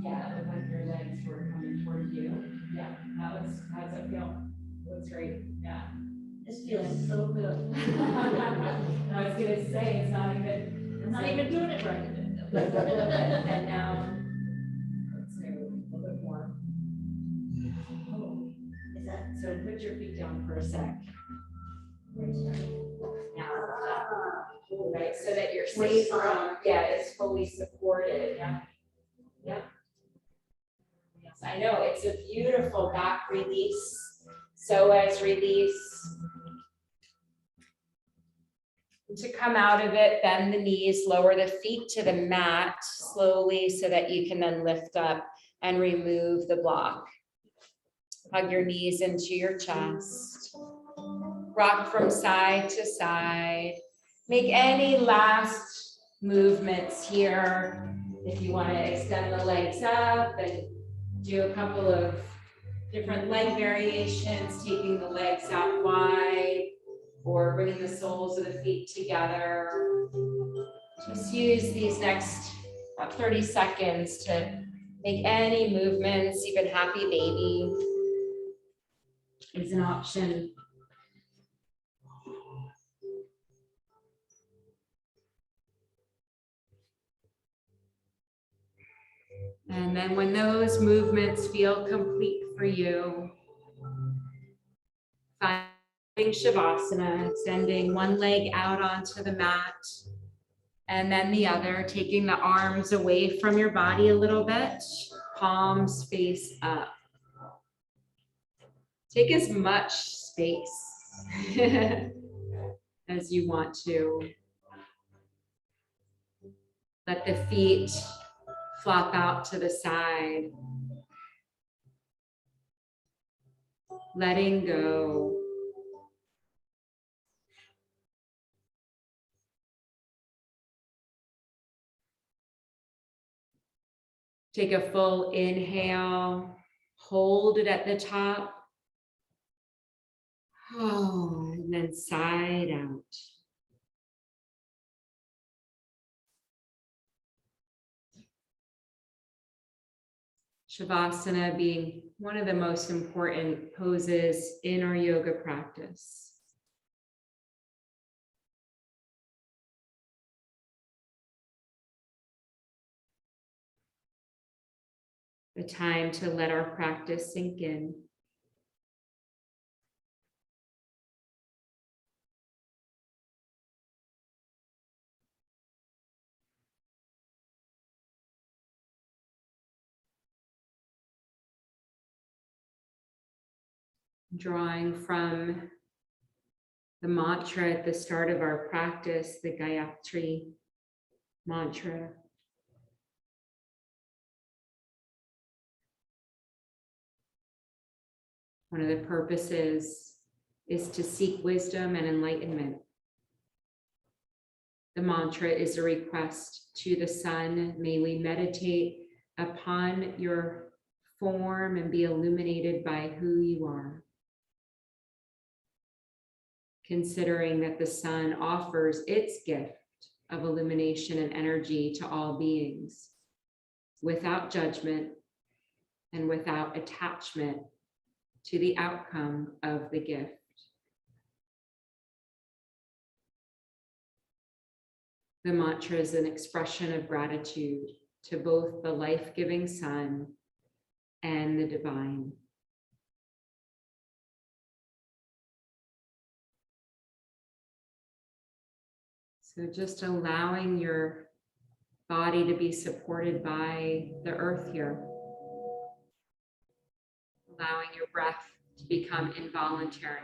Yeah, it looked like your legs were coming toward you. Yeah, how's it feel? Looks great, yeah.
It's feeling so good.
I was gonna say, it's not even
doing it right.
and now, let's do a little bit more.
Is that
So put your feet down for a sec. Now, right, so that your sacrum, is fully supported. Yeah. Yep. Yes, I know, it's a beautiful back release. Psoas release. To come out of it, bend the knees, lower the feet to the mat slowly so that you can then lift up and remove the block. Hug your knees into your chest. Rock from side to side. Make any last movements here. If you want to extend the legs up and do a couple of different leg variations, taking the legs out wide or bringing the soles of the feet together. Just use these next about 30 seconds to make any movements. Even happy baby is an option. And then when those movements feel complete for you, finding Shavasana, extending one leg out onto the mat and then the other, taking the arms away from your body a little bit, palms face up. Take as much space as you want to. Let the feet flop out to the side. Letting go. Take a full inhale, hold it at the top. Oh, and then side out. Shavasana being one of the most important poses in our yoga practice. The time to let our practice sink in. Drawing from the mantra at the start of our practice, the Gayatri mantra. One of the purposes is to seek wisdom and enlightenment. The mantra is a request to the sun. May we meditate upon your form and be illuminated by who you are. Considering that the sun offers its gift of illumination and energy to all beings without judgment and without attachment to the outcome of the gift. The mantra is an expression of gratitude to both the life-giving sun and the divine. So just allowing your body to be supported by the earth here. Allowing your breath to become involuntary.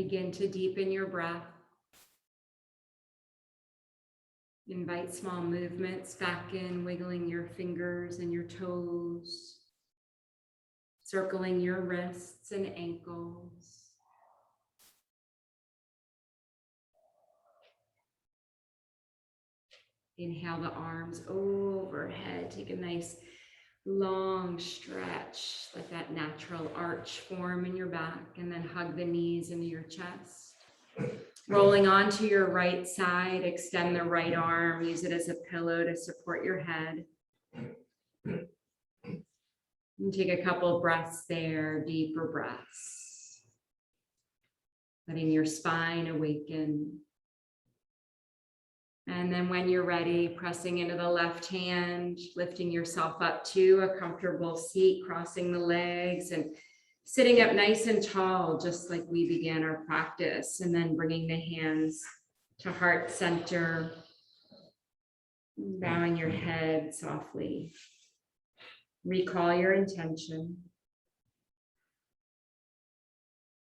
Begin to deepen your breath. Invite small movements back in, wiggling your fingers and your toes, circling your wrists and ankles. Inhale the arms overhead. Take a nice long stretch. Let that natural arch form in your back, and then hug the knees into your chest. Rolling onto your right side, extend the right arm, use it as a pillow to support your head. And take a couple breaths there, deeper breaths. Letting your spine awaken. And then when you're ready, pressing into the left hand, lifting yourself up to a comfortable seat, crossing the legs and sitting up nice and tall, just like we began our practice. And then bringing the hands to heart center, bowing your head softly. Recall your intention.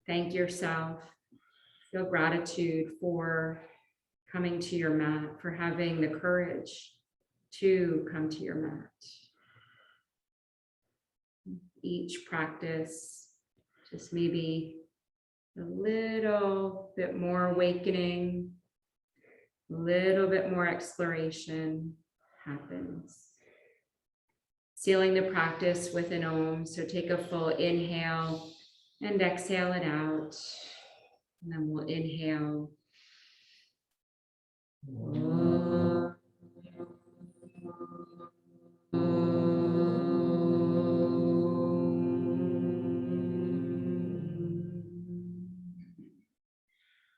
Thank yourself. Feel gratitude for coming to your mat, for having the courage to come to your mat. Each practice, just maybe a little bit more awakening, a little bit more exploration happens. Sealing the practice with an Om, so take a full inhale and exhale it out. And then we'll inhale.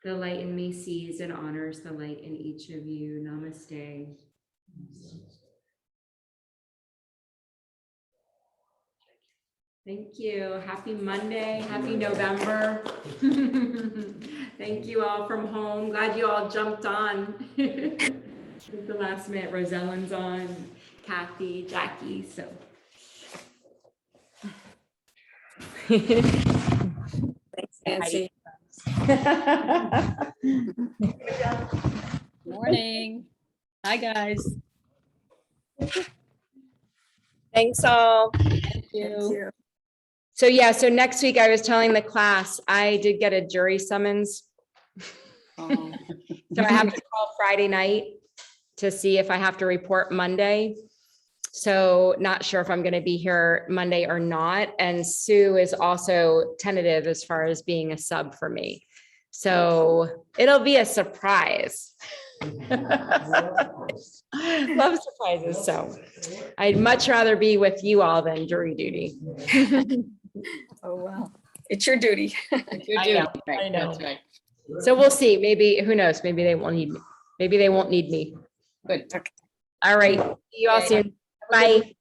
The light in me sees and honors the light in each of you. Namaste. Thank you. Happy Monday. Happy November. Thank you all from home. Glad you all jumped on. At the last minute, Roselyn's on, Kathy, Jackie, so.
Nancy. Morning. Hi, guys.
Thanks all.
Thank you.
So yeah, so next week I was telling the class, I did get a jury summons.
Oh.
So I have to call Friday night to see if I have to report Monday. So not sure if I'm going to be here Monday or not. And Sue is also tentative as far as being a sub for me. So it'll be a surprise. Love surprises. So I'd much rather be with you all than jury duty.
Oh, wow. It's your duty. It's your
I
duty.
know, I know.
That's right.
So we'll see. Maybe, who knows? Maybe they won't need me. Maybe they won't need me.
Good. Okay.
All right. See you all
Okay.
soon. Bye.